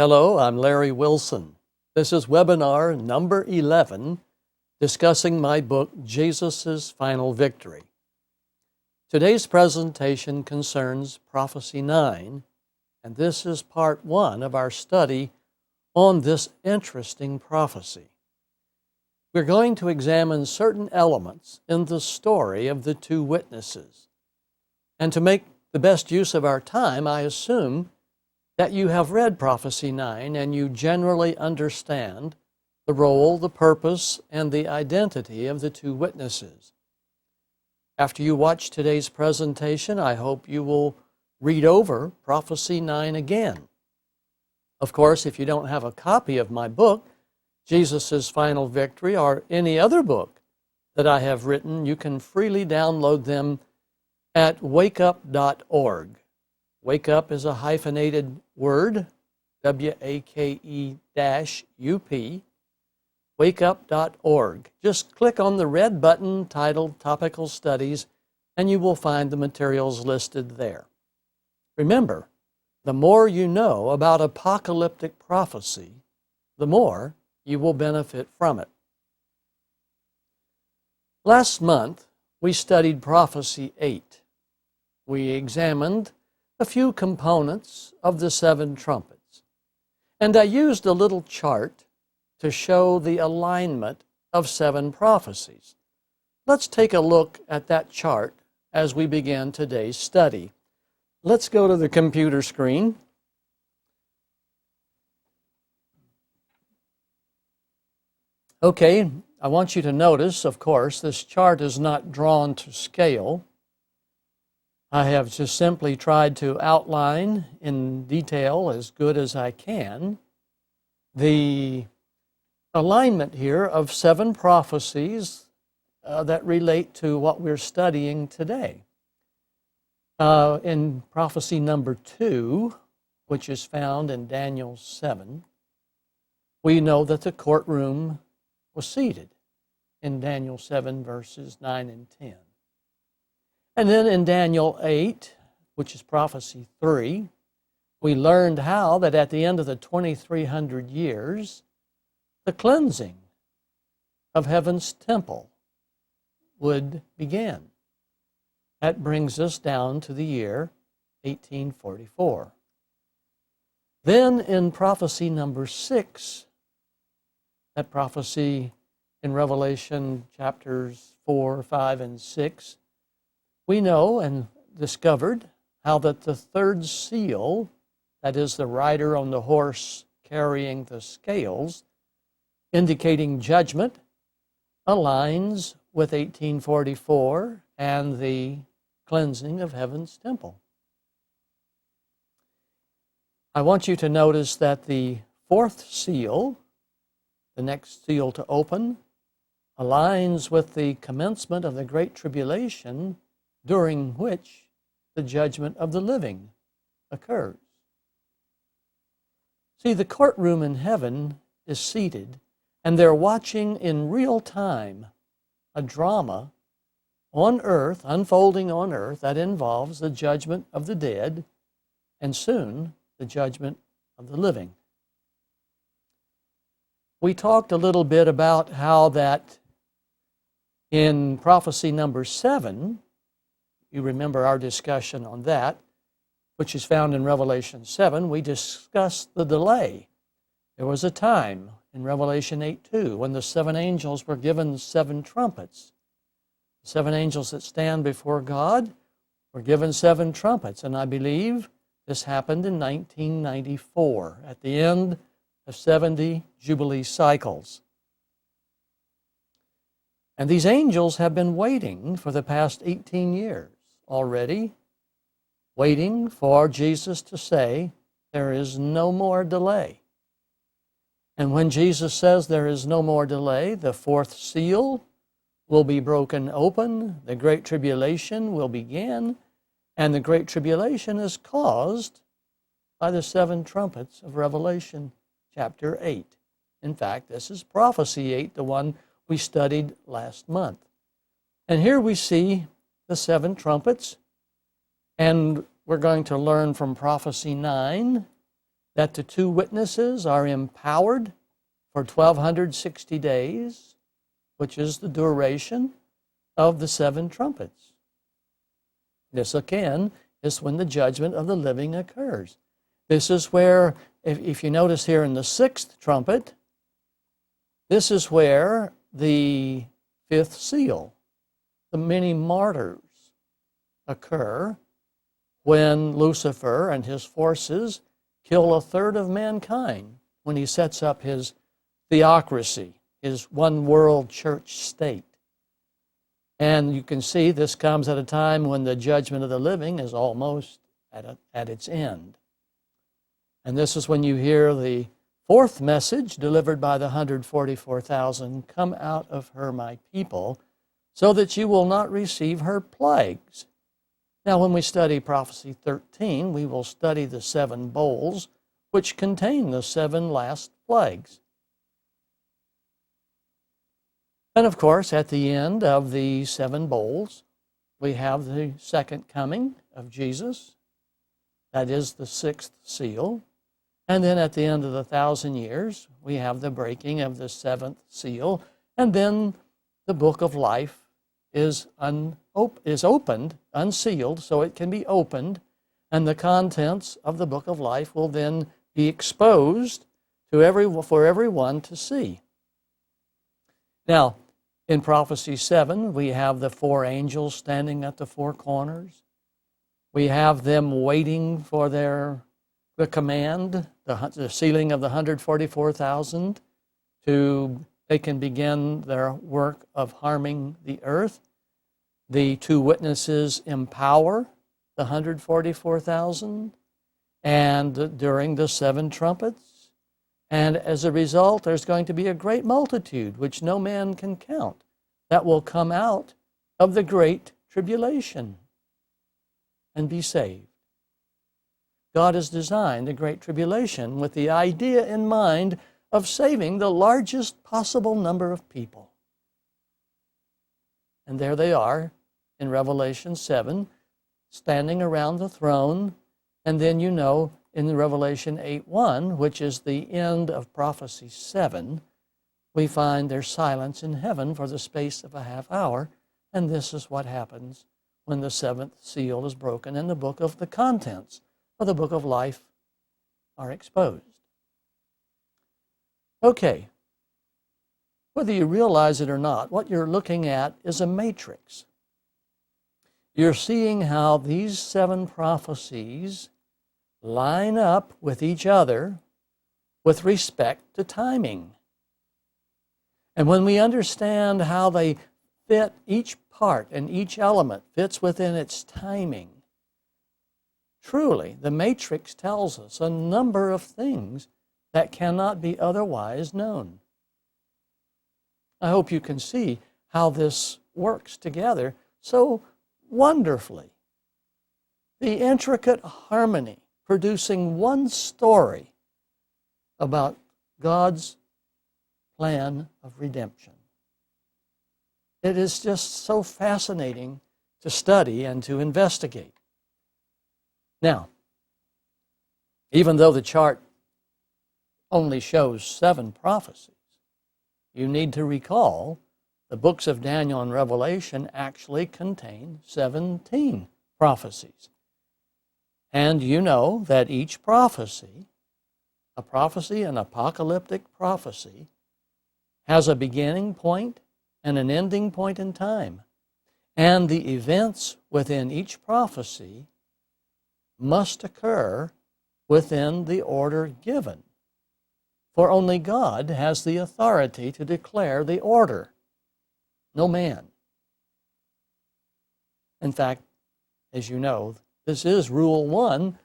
Hello, I'm Larry Wilson. This is webinar number 11, discussing my book, Jesus' Final Victory. Today's presentation concerns Prophecy 9, and this is part 1 of our study on this interesting prophecy. We're going to examine certain elements in the story of the two witnesses. And to make the best use of our time, I assume that you have read Prophecy 9 and you generally understand the role, the purpose, and the identity of the two witnesses. After you watch today's presentation, I hope you will read over Prophecy 9 again. Of course, if you don't have a copy of my book, Jesus' Final Victory, or any other book that I have written, you can freely download them at wakeup.org. Wake Up is a hyphenated word, WAKE-UP, wakeup.org. Just click on the red button titled Topical Studies, and you will find the materials listed there. Remember, the more you know about apocalyptic prophecy, the more you will benefit from it. Last month, we studied Prophecy 8. We examined a few components of the 7 trumpets, and I used a little chart to show the alignment of 7 prophecies. Let's take a look at that chart as we begin today's study. Let's go to the computer screen. Okay, I want you to notice, of course, this chart is not drawn to scale. I have just simply tried to outline in detail as good as I can the alignment here of 7 prophecies that relate to what we're studying today. In prophecy number 2, which is found in Daniel 7, we know that the courtroom was seated in Daniel 7, verses 9 and 10. And then in Daniel 8, which is prophecy 3, we learned how that at the end of the 2300 years, the cleansing of heaven's temple would begin. That brings us down to the year 1844. Then in prophecy number 6, that prophecy in Revelation chapters 4, 5, and 6, we know and discovered how that the 3rd seal, that is the rider on the horse carrying the scales, indicating judgment, aligns with 1844 and the cleansing of heaven's temple. I want you to notice that the 4th seal, the next seal to open, aligns with the commencement of the Great Tribulation, during which the judgment of the living occurs. See, the courtroom in heaven is seated, and they're watching in real time a drama on earth, unfolding on earth, that involves the judgment of the dead and soon the judgment of the living. We talked a little bit about how that in prophecy number 7, you remember our discussion on that, which is found in Revelation 7. We discussed the delay. There was a time in Revelation 8:2 when the 7 angels were given 7 trumpets. The 7 angels that stand before God were given 7 trumpets, and I believe this happened in 1994 at the end of 70 Jubilee cycles. And these angels have been waiting for the past 18 years already, waiting for Jesus to say, there is no more delay. And when Jesus says there is no more delay, the 4th seal will be broken open, the Great Tribulation will begin, and the Great Tribulation is caused by the 7 trumpets of Revelation chapter 8. In fact, this is Prophecy 8, the one we studied last month. And here we see the 7 trumpets, and we're going to learn from Prophecy 9 that the two witnesses are empowered for 1260 days, which is the duration of the seven trumpets. This again is when the judgment of the living occurs. This is where, if you notice here in the sixth trumpet, this is where the fifth seal, the many martyrs, occur when Lucifer and his forces kill a third of mankind when he sets up his theocracy, his one world church state. And you can see this comes at a time when the judgment of the living is almost at its end. And this is when you hear the fourth message delivered by the 144,000, "Come out of her, my people, so that you will not receive her plagues." Now, when we study Prophecy 13, we will study the seven bowls, which contain the seven last plagues. And of course, at the end of the seven bowls, we have the second coming of Jesus. That is the sixth seal. And then at the end of the 1,000 years, we have the breaking of the seventh seal. And then the book of life is opened, unsealed, so it can be opened. And the contents of the book of life will then be exposed for everyone to see. Now, in Prophecy 7, we have the four angels standing at the four corners. We have them waiting for the command, the sealing of the 144,000, they can begin their work of harming the earth. The two witnesses empower the 144,000, and during the seven trumpets. And as a result, there's going to be a great multitude, which no man can count, that will come out of the great tribulation and be saved. God has designed the great tribulation with the idea in mind of saving the largest possible number of people. And there they are in Revelation 7, standing around the throne. And then you know in Revelation 8:1, which is the end of Prophecy 7, we find their silence in heaven for the space of a half hour. And this is what happens when the seventh seal is broken and the contents of the book of life are exposed. Okay, whether you realize it or not, what you're looking at is a matrix. You're seeing how these seven prophecies line up with each other with respect to timing. And when we understand how they fit, each part and each element fits within its timing, truly, the matrix tells us a number of things that cannot be otherwise known. I hope you can see how this works together so wonderfully. The intricate harmony producing one story about God's plan of redemption. It is just so fascinating to study and to investigate. Now, even though the chart only shows 7 prophecies, you need to recall the books of Daniel and Revelation actually contain 17 prophecies. And you know that each prophecy, an apocalyptic prophecy, has a beginning point and an ending point in time. And the events within each prophecy must occur within the order given. For only God has the authority to declare the order, no man. In fact, as you know, this is Rule 1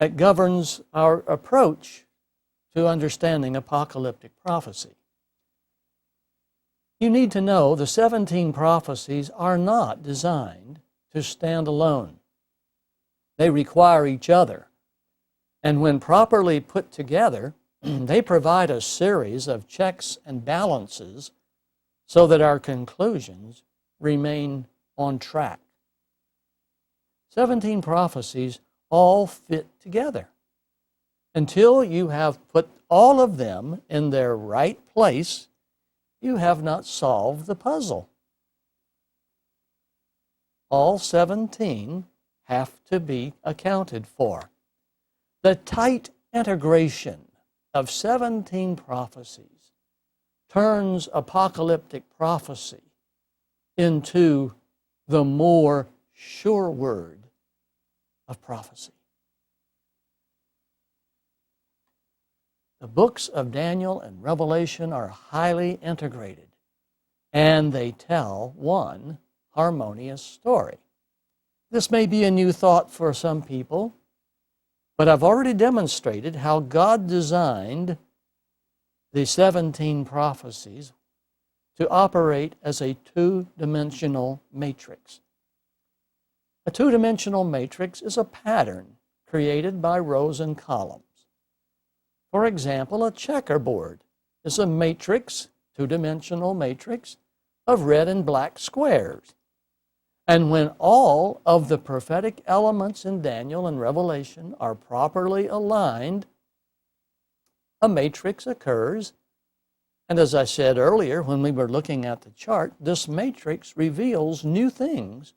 that governs our approach to understanding apocalyptic prophecy. You need to know the 17 prophecies are not designed to stand alone. They require each other. And when properly put together, they provide a series of checks and balances so that our conclusions remain on track. 17 prophecies all fit together. Until you have put all of them in their right place, you have not solved the puzzle. All 17 have to be accounted for. The tight integration of 17 prophecies turns apocalyptic prophecy into the more sure word of prophecy. The books of Daniel and Revelation are highly integrated, and they tell one harmonious story. This may be a new thought for some people, but I've already demonstrated how God designed the 17 prophecies to operate as a two-dimensional matrix. A two-dimensional matrix is a pattern created by rows and columns. For example, a checkerboard is a matrix, two-dimensional matrix, of red and black squares. And when all of the prophetic elements in Daniel and Revelation are properly aligned, a matrix occurs. And as I said earlier when we were looking at the chart, this matrix reveals new things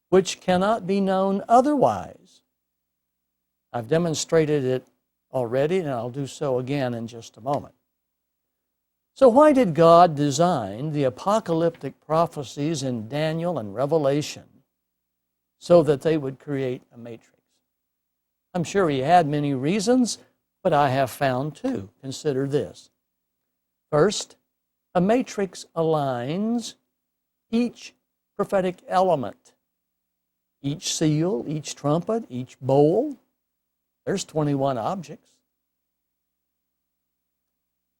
which cannot be known otherwise. I've demonstrated it already, and I'll do so again in just a moment. So why did God design the apocalyptic prophecies in Daniel and Revelation so that they would create a matrix? I'm sure he had many reasons, but I have found two. Consider this. First, a matrix aligns each prophetic element, each seal, each trumpet, each bowl. There's 21 objects.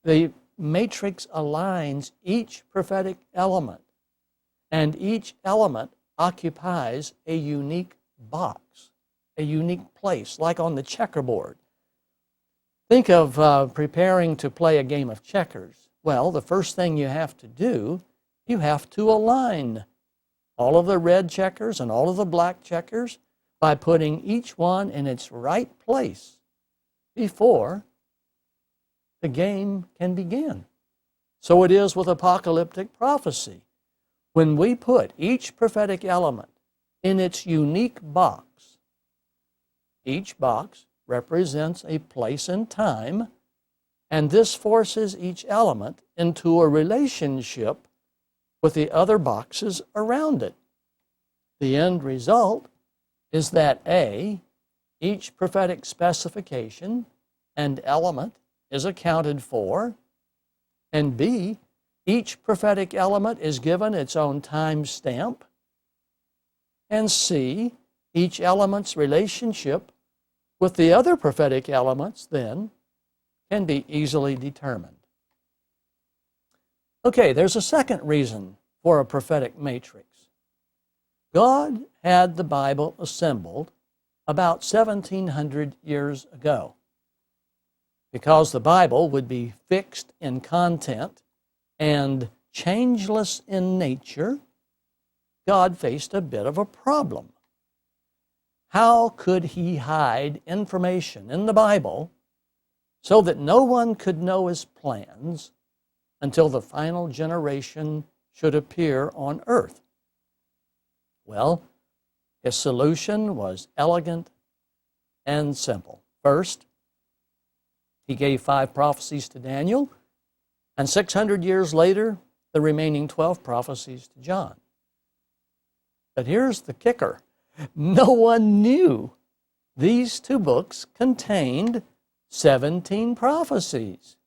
The matrix aligns each prophetic element, and each element occupies a unique box, a unique place, like on the checkerboard. Think of preparing to play a game of checkers. Well, the first thing you have to do, you have to align all of the red checkers and all of the black checkers by putting each one in its right place before the game can begin. So it is with apocalyptic prophecy. When we put each prophetic element in its unique box, each box represents a place and time, and this forces each element into a relationship with the other boxes around it. The end result is that A, each prophetic specification and element is accounted for, and B, each prophetic element is given its own time stamp, and C, each element's relationship with the other prophetic elements then can be easily determined. Okay, there's a second reason for a prophetic matrix. God had the Bible assembled about 1700 years ago. Because the Bible would be fixed in content and changeless in nature, God faced a bit of a problem. How could he hide information in the Bible so that no one could know his plans until the final generation should appear on earth? Well, his solution was elegant and simple. First, he gave 5 prophecies to Daniel, and 600 years later, the remaining 12 prophecies to John. But here's the kicker. No one knew these 2 books contained 17 prophecies.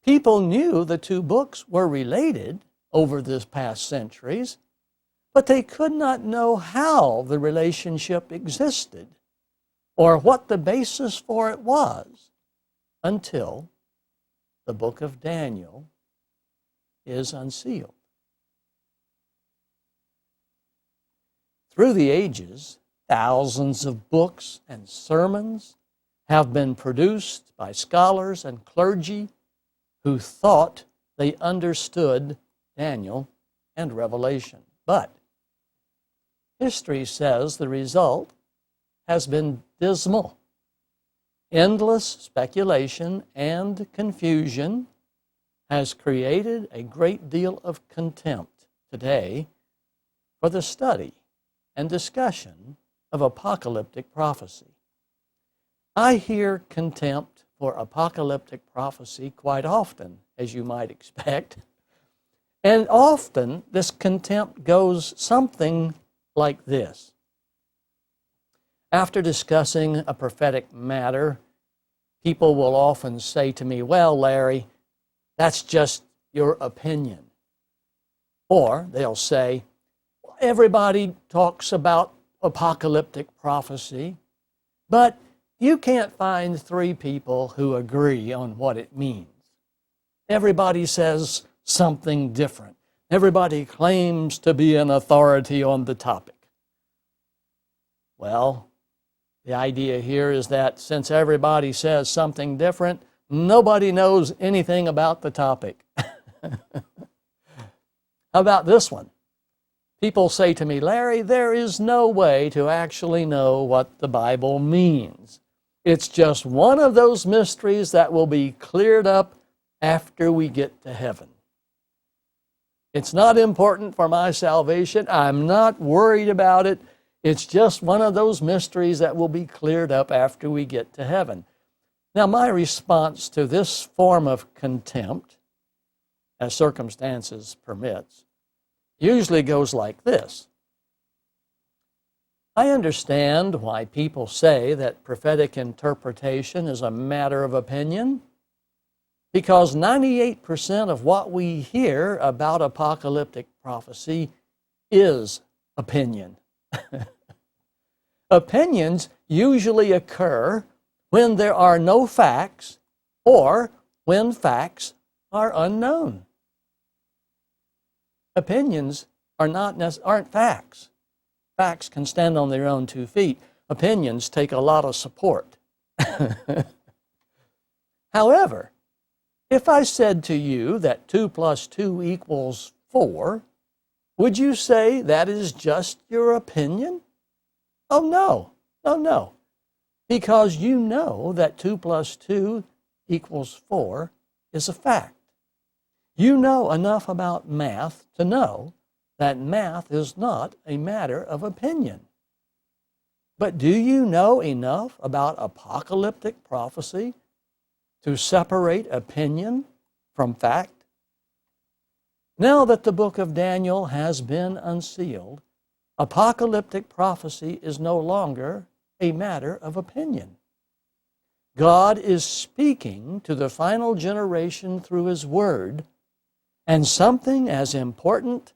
People knew the 2 books were related over the past centuries, but they could not know how the relationship existed or what the basis for it was until the book of Daniel is unsealed. Through the ages, thousands of books and sermons have been produced by scholars and clergy who thought they understood Daniel and Revelation. But history says the result has been dismal. endless speculation and confusion has created a great deal of contempt today for the study and discussion of apocalyptic prophecy. I hear contempt for apocalyptic prophecy quite often, as you might expect. And often this contempt goes something like this. After discussing a prophetic matter, people will often say to me, "Well, Larry, that's just your opinion." Or they'll say, "Everybody talks about apocalyptic prophecy, but you can't find three people who agree on what it means. Everybody says something different. Everybody claims to be an authority on the topic." Well, the idea here is that since everybody says something different, nobody knows anything about the topic. How about this one? People say to me, "Larry, there is no way to actually know what the Bible means. It's just one of those mysteries that will be cleared up after we get to heaven. It's not important for my salvation. I'm not worried about it. It's just one of those mysteries that will be cleared up after we get to heaven." Now, my response to this form of contempt, as circumstances permits, usually goes like this. I understand why people say that prophetic interpretation is a matter of opinion, because 98% of what we hear about apocalyptic prophecy is opinion. Opinions usually occur when there are no facts or when facts are unknown. Opinions aren't facts. Facts can stand on their own 2 feet. Opinions take a lot of support. However, if I said to you that 2 + 2 = 4, would you say that is just your opinion? Oh, no. Oh, no. Because you know that 2 + 2 = 4 is a fact. You know enough about math to know that math is not a matter of opinion. But do you know enough about apocalyptic prophecy to separate opinion from fact? Now that the book of Daniel has been unsealed, apocalyptic prophecy is no longer a matter of opinion. God is speaking to the final generation through His Word, and something as important,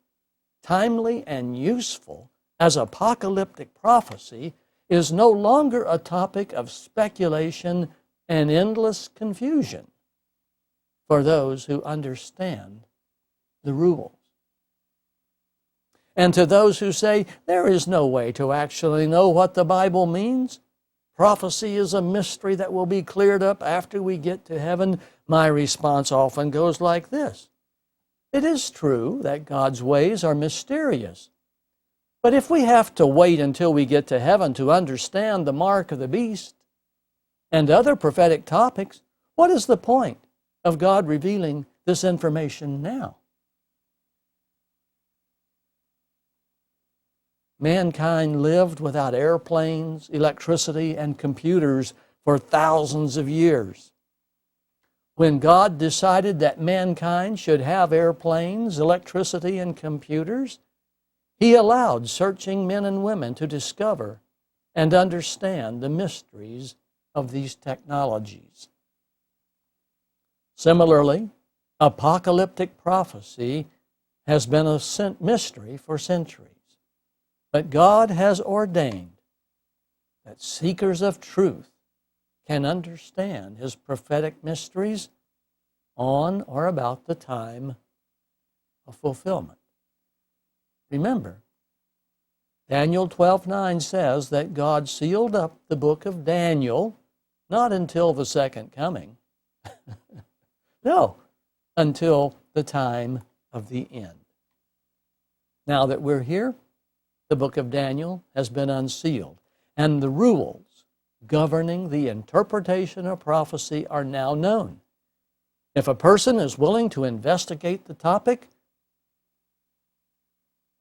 timely, and useful as apocalyptic prophecy is no longer a topic of speculation and endless confusion for those who understand the rules. And to those who say there is no way to actually know what the Bible means, prophecy is a mystery that will be cleared up after we get to heaven, my response often goes like this. It is true that God's ways are mysterious, but if we have to wait until we get to heaven to understand the mark of the beast and other prophetic topics, what is the point of God revealing this information now? Mankind lived without airplanes, electricity, and computers for thousands of years. When God decided that mankind should have airplanes, electricity, and computers, He allowed searching men and women to discover and understand the mysteries of these technologies. Similarly, apocalyptic prophecy has been a mystery for centuries. But God has ordained that seekers of truth can understand His prophetic mysteries on or about the time of fulfillment. Remember, Daniel 12:9 says that God sealed up the book of Daniel not until the second coming. No, until the time of the end. Now that we're here, the book of Daniel has been unsealed, and the rules governing the interpretation of prophecy are now known. If a person is willing to investigate the topic,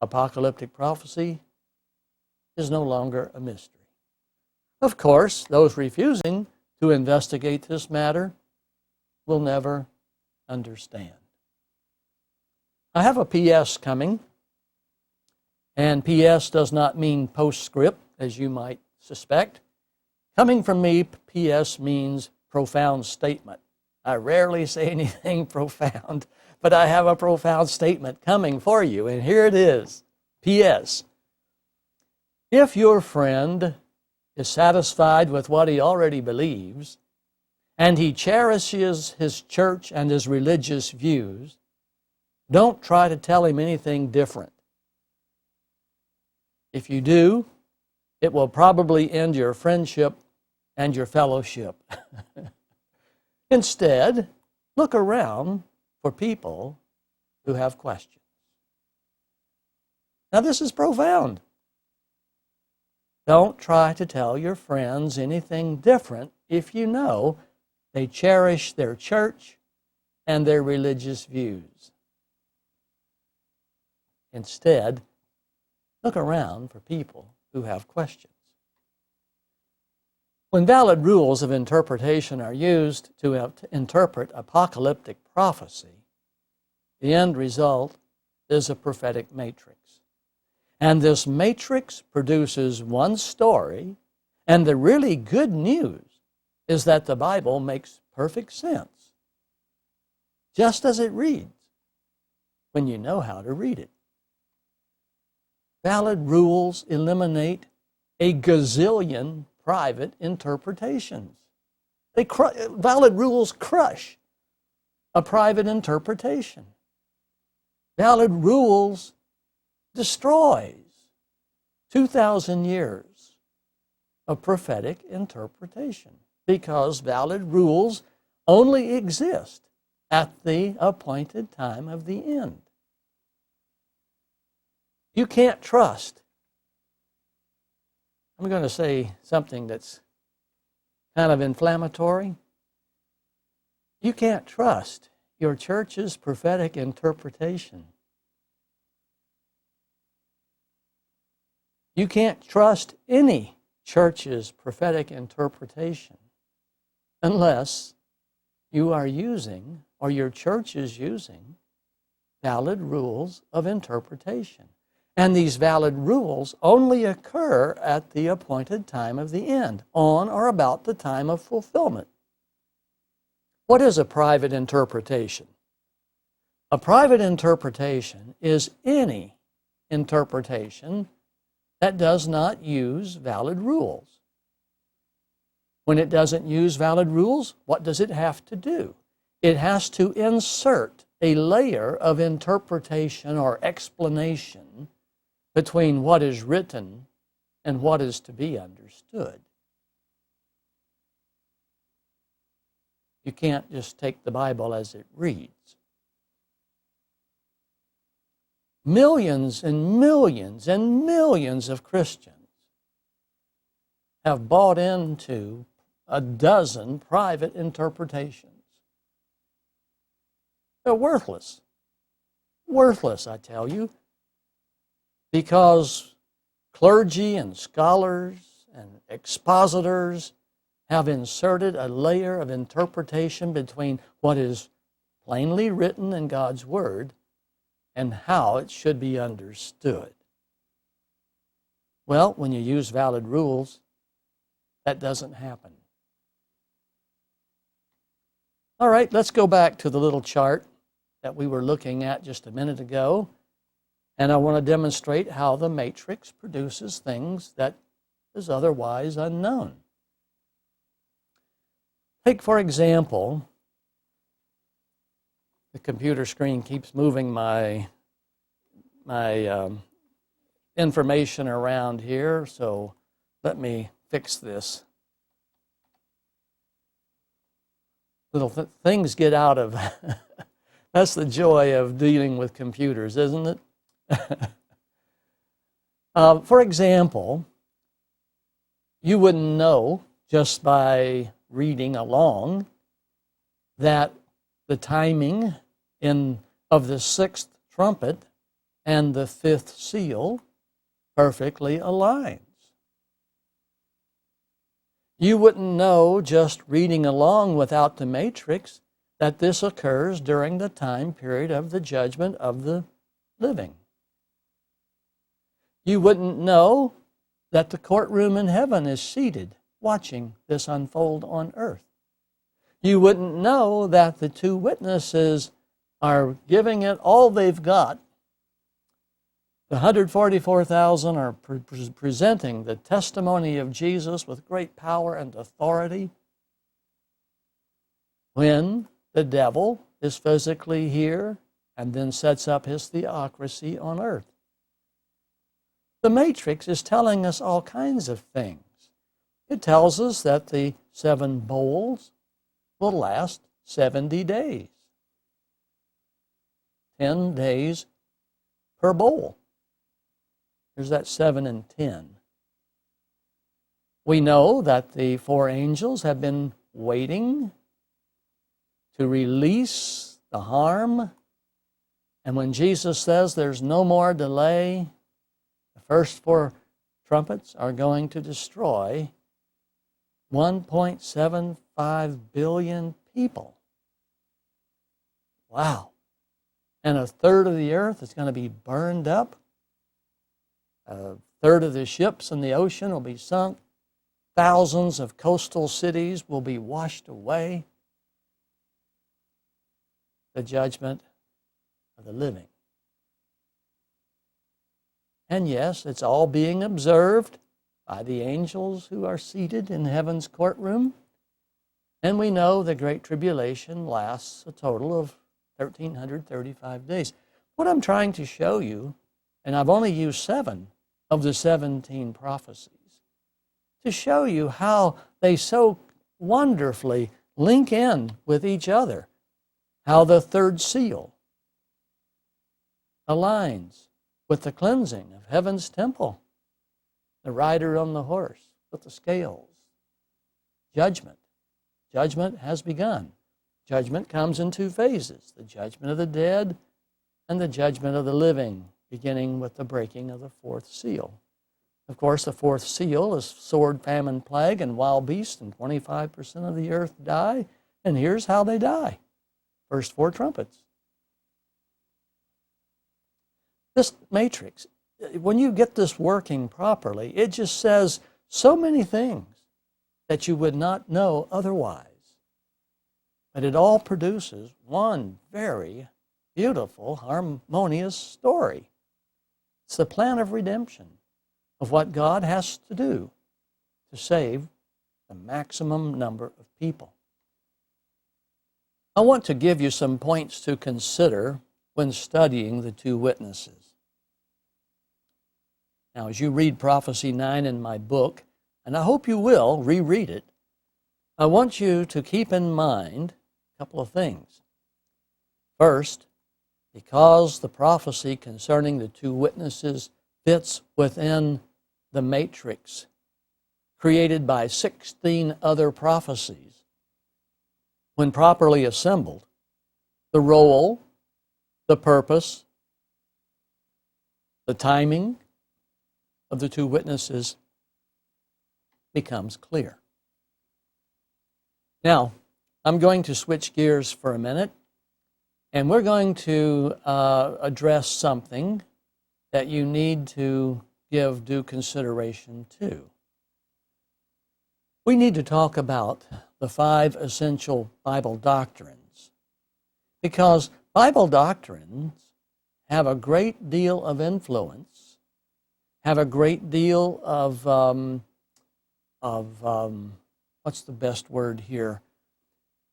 apocalyptic prophecy is no longer a mystery. Of course, those refusing to investigate this matter will never understand. I have a PS coming, and PS does not mean postscript, as you might suspect. Coming from me, PS means profound statement. I rarely say anything profound, but I have a profound statement coming for you, and here it is. PS. If your friend is satisfied with what he already believes, and he cherishes his church and his religious views, don't try to tell him anything different. If you do, it will probably end your friendship and your fellowship. Instead, look around for people who have questions. Now, this is profound. Don't try to tell your friends anything different if you know they cherish their church and their religious views. Instead, look around for people who have questions. When valid rules of interpretation are used to interpret apocalyptic prophecy, the end result is a prophetic matrix. And this matrix produces one story, and the really good news is that the Bible makes perfect sense, just as it reads, when you know how to read it. Valid rules eliminate a gazillion private interpretations. Valid rules crush a private interpretation. Valid rules destroys 2,000 years of prophetic interpretation, because valid rules only exist at the appointed time of the end. You can't trust. I'm going to say something that's kind of inflammatory. You can't trust your church's prophetic interpretation. You can't trust any church's prophetic interpretation unless you are using, or your church is using, valid rules of interpretation. And these valid rules only occur at the appointed time of the end, on or about the time of fulfillment. What is a private interpretation? A private interpretation is any interpretation that does not use valid rules. When it doesn't use valid rules, what does it have to do? It has to insert a layer of interpretation or explanation between what is written and what is to be understood. You can't just take the Bible as it reads. Millions and millions and millions of Christians have bought into a dozen private interpretations. They're worthless. Worthless, I tell you, because clergy and scholars and expositors have inserted a layer of interpretation between what is plainly written in God's Word and how it should be understood. Well, when you use valid rules, that doesn't happen. All right, let's go back to the little chart that we were looking at just a minute ago. And I want to demonstrate how the matrix produces things that is otherwise unknown. Take, for example, the computer screen keeps moving my information around here, so let me fix this. Little things get out of, that's the joy of dealing with computers, isn't it? For example, you wouldn't know just by reading along that the timing of the sixth trumpet and the fifth seal perfectly aligns. You wouldn't know just reading along without the matrix that this occurs during the time period of the judgment of the living. You wouldn't know that the courtroom in heaven is seated watching this unfold on earth. You wouldn't know that the two witnesses are giving it all they've got. The 144,000 are presenting the testimony of Jesus with great power and authority, when the devil is physically here and then sets up his theocracy on earth. The matrix is telling us all kinds of things. It tells us that the 7 bowls will last 70 days. 10 days per bowl. There's that 7 and 10. We know that the 4 angels have been waiting to release the harm. And when Jesus says there's no more delay, the first 4 trumpets are going to destroy 1.75 billion people. Wow. And a third of the earth is going to be burned up. A third of the ships in the ocean will be sunk. Thousands of coastal cities will be washed away. The judgment of the living. And yes, it's all being observed by the angels who are seated in heaven's courtroom. And we know the Great Tribulation lasts a total of 1,335 days. What I'm trying to show you, and I've only used 7 of the 17 prophecies, to show you how they so wonderfully link in with each other, how the 3rd seal aligns with the cleansing of heaven's temple, the rider on the horse with the scales. Judgment. Judgment has begun. Judgment comes in 2 phases, the judgment of the dead and the judgment of the living, beginning with the breaking of the 4th seal. Of course, the 4th seal is sword, famine, plague, and wild beasts, and 25% of the earth die. And here's how they die. First 4 trumpets. This matrix, when you get this working properly, it just says so many things that you would not know otherwise. But it all produces one very beautiful, harmonious story. It's the plan of redemption, of what God has to do to save the maximum number of people. I want to give you some points to consider when studying the 2 witnesses. Now, as you read Prophecy 9 in my book, and I hope you will reread it, I want you to keep in mind a couple of things. First, because the prophecy concerning the 2 witnesses fits within the matrix created by 16 other prophecies, when properly assembled, the role, the purpose, the timing of the 2 witnesses becomes clear. Now, I'm going to switch gears for a minute, and we're going to address something that you need to give due consideration to. We need to talk about the 5 essential Bible doctrines, because Bible doctrines have a great deal of influence, have a great deal of what's the best word here?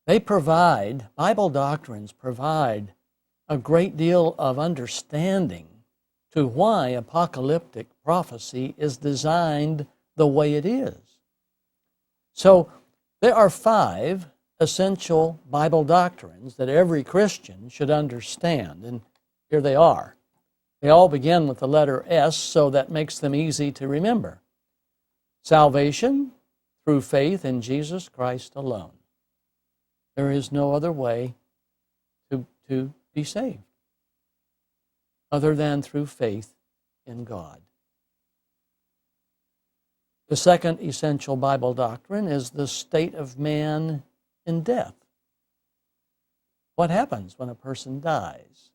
Bible doctrines provide a great deal of understanding to why apocalyptic prophecy is designed the way it is. So there are 5 essential Bible doctrines that every Christian should understand, and here they are. They all begin with the letter S, so that makes them easy to remember. Salvation through faith in Jesus Christ alone. There is no other way to be saved other than through faith in God. The second essential Bible doctrine is the state of man in death. What happens when a person dies?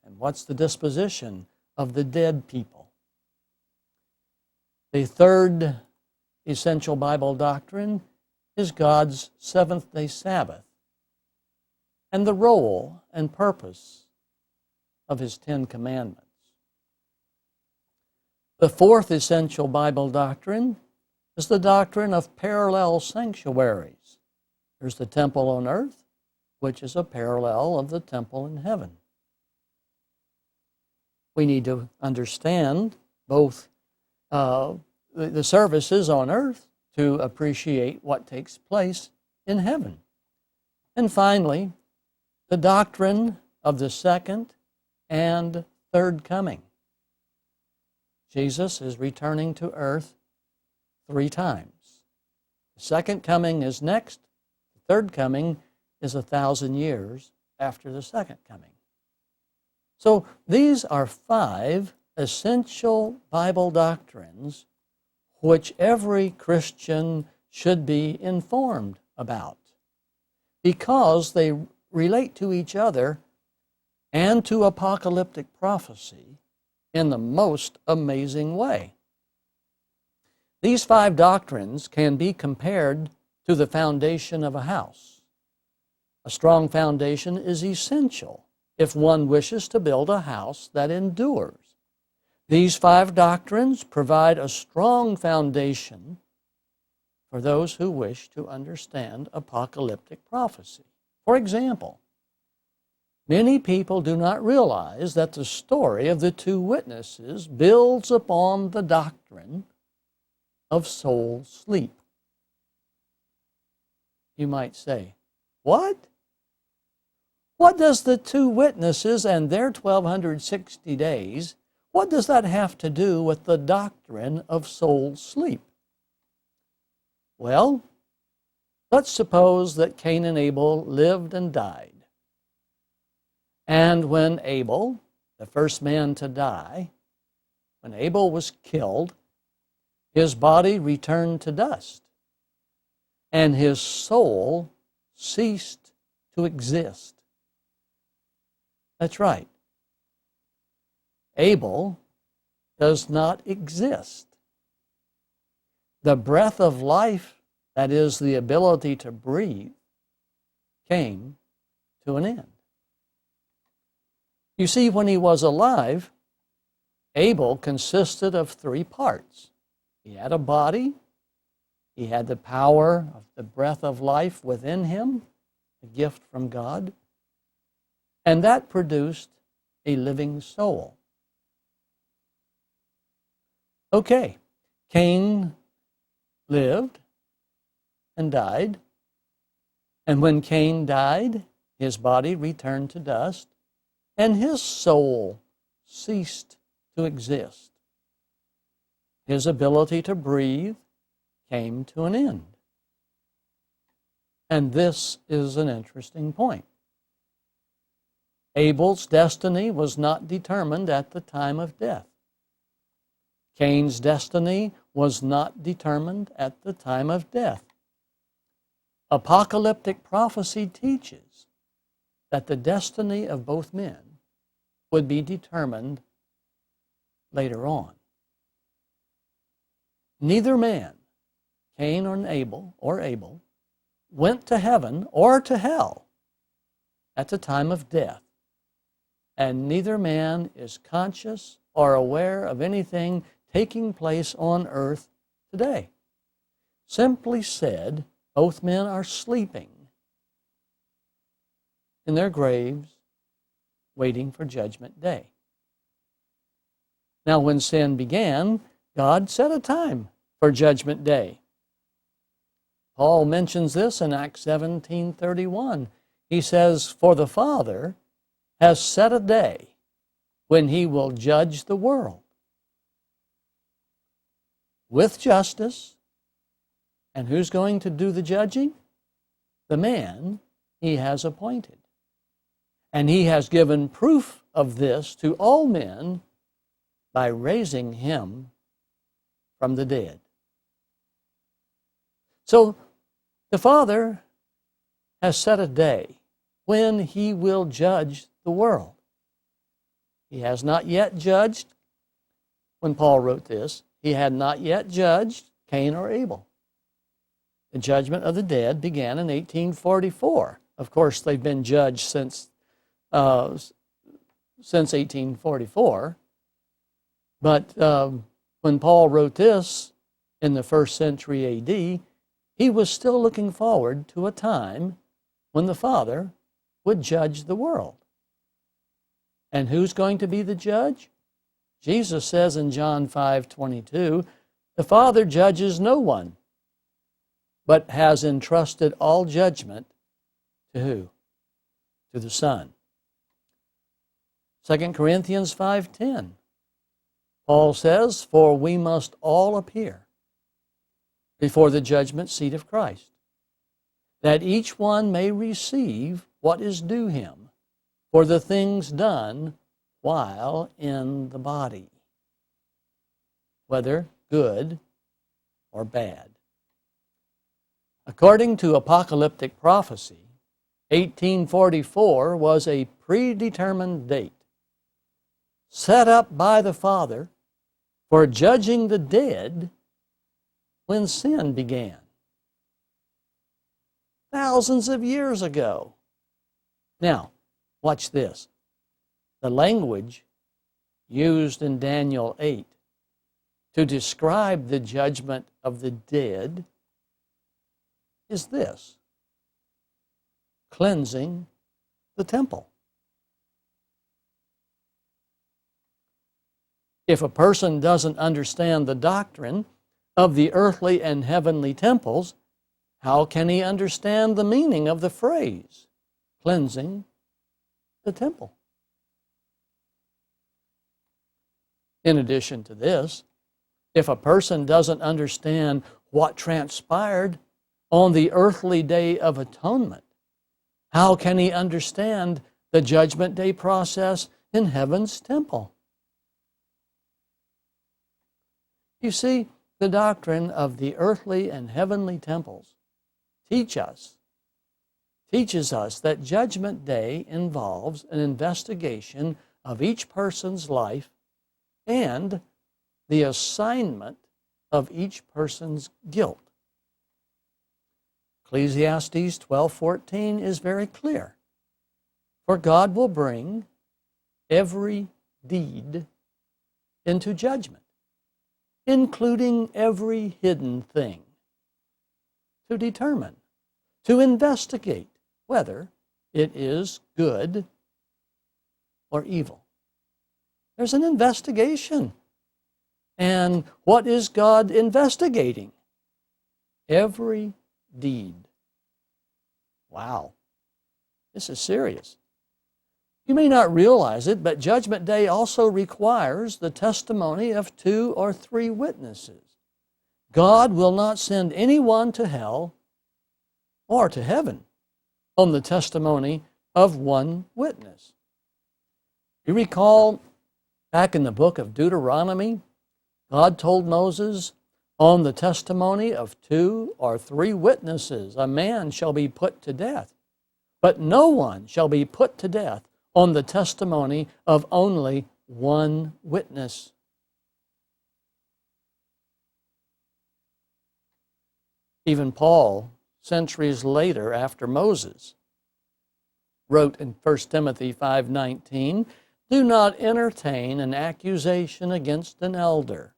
And what's the disposition of the dead people? The third essential Bible doctrine is God's seventh-day Sabbath and the role and purpose of His 10 Commandments. The fourth essential Bible doctrine is the doctrine of parallel sanctuaries. There's the temple on earth, which is a parallel of the temple in heaven. We need to understand both the services on earth to appreciate what takes place in heaven. And finally, the doctrine of the second and third coming. Jesus is returning to earth 3 times. The second coming is next. The third coming is 1,000 years after the second coming. So these are 5 essential Bible doctrines which every Christian should be informed about because they relate to each other and to apocalyptic prophecy in the most amazing way. These 5 doctrines can be compared to the foundation of a house. A strong foundation is essential if one wishes to build a house that endures. These 5 doctrines provide a strong foundation for those who wish to understand apocalyptic prophecy. For example, many people do not realize that the story of the 2 witnesses builds upon the doctrine of soul sleep. You might say, what? What does the 2 witnesses and their 1,260 days, what does that have to do with the doctrine of soul sleep? Well, let's suppose that Cain and Abel lived and died. And when Abel, the first man to die, when Abel was killed, his body returned to dust, and his soul ceased to exist. That's right. Abel does not exist. The breath of life, that is, the ability to breathe, came to an end. You see, when he was alive, Abel consisted of 3 parts. He had a body, he had the power of the breath of life within him, a gift from God, and that produced a living soul. Okay, Cain lived and died, and when Cain died, his body returned to dust, and his soul ceased to exist. His ability to breathe came to an end. And this is an interesting point. Abel's destiny was not determined at the time of death. Cain's destiny was not determined at the time of death. Apocalyptic prophecy teaches that the destiny of both men would be determined later on. Neither man, Cain or Abel, went to heaven or to hell at the time of death, and neither man is conscious or aware of anything taking place on earth today. Simply said, both men are sleeping in their graves, waiting for Judgment Day. Now, when sin began, God set a time for Judgment Day. Paul mentions this in Acts 17:31. He says, "For the Father has set a day when He will judge the world with justice And who's going to do the judging? The man he has appointed. And he has given proof of this to all men by raising him from the dead. So the Father has set a day when he will judge the world. He has not yet judged, when Paul wrote this, he had not yet judged Cain or Abel. The judgment of the dead began in 1844. Of course, they've been judged since 1844. But when Paul wrote this in the first century A.D., he was still looking forward to a time when the Father would judge the world. And who's going to be the judge? Jesus says in John 5:22, the Father judges no one, but has entrusted all judgment to who? To the Son. 2 Corinthians 5:10, Paul says, for we must all appear before the judgment seat of Christ, that each one may receive what is due him for the things done while in the body, whether good or bad. According to apocalyptic prophecy, 1844 was a predetermined date set up by the Father for judging the dead when sin began, thousands of years ago. Now, watch this. The language used in Daniel 8 to describe the judgment of the dead is this: cleansing the temple. If a person doesn't understand the doctrine of the earthly and heavenly temples, how can he understand the meaning of the phrase, cleansing the temple? In addition to this, if a person doesn't understand what transpired on the earthly day of atonement, how can he understand the judgment day process in heaven's temple? You see, the doctrine of the earthly and heavenly temples teaches us that Judgment Day involves an investigation of each person's life and the assignment of each person's guilt. Ecclesiastes 12:14 is very clear. For God will bring every deed into judgment, including every hidden thing, to determine, to investigate whether it is good or evil. There's an investigation. And what is God investigating? Every deed. Wow. This is serious. You may not realize it, but Judgment Day also requires the testimony of 2 or 3 witnesses. God will not send anyone to hell or to heaven on the testimony of one witness. You recall back in the book of Deuteronomy, God told Moses, on the testimony of 2 or 3 witnesses, a man shall be put to death. But no one shall be put to death on the testimony of only one witness. Even Paul, centuries later after Moses, wrote in 1 Timothy 5:19, do not entertain an accusation against an elder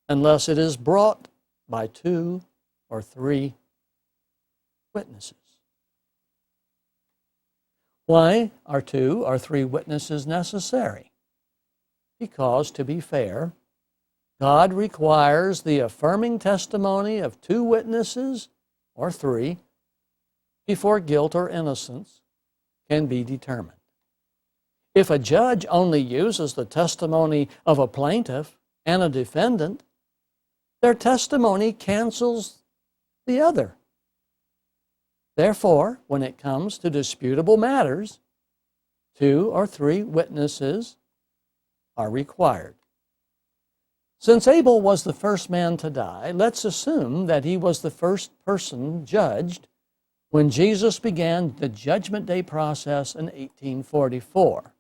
unless it is brought by 2 or 3 witnesses. Why are 2 or 3 witnesses necessary? Because, to be fair, God requires the affirming testimony of 2 witnesses or 3 before guilt or innocence can be determined. If a judge only uses the testimony of a plaintiff and a defendant, their testimony cancels the other. Therefore, when it comes to disputable matters, 2 or 3 witnesses are required. Since Abel was the first man to die, let's assume that he was the first person judged when Jesus began the Judgment Day process in 1844.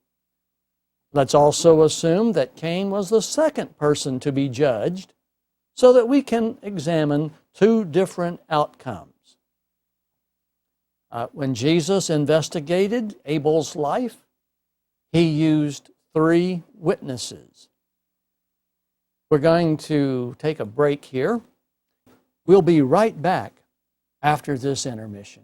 Let's also assume that Cain was the second person to be judged so that we can examine 2 different outcomes. When Jesus investigated Abel's life, he used 3 witnesses. We're going to take a break here. We'll be right back after this intermission.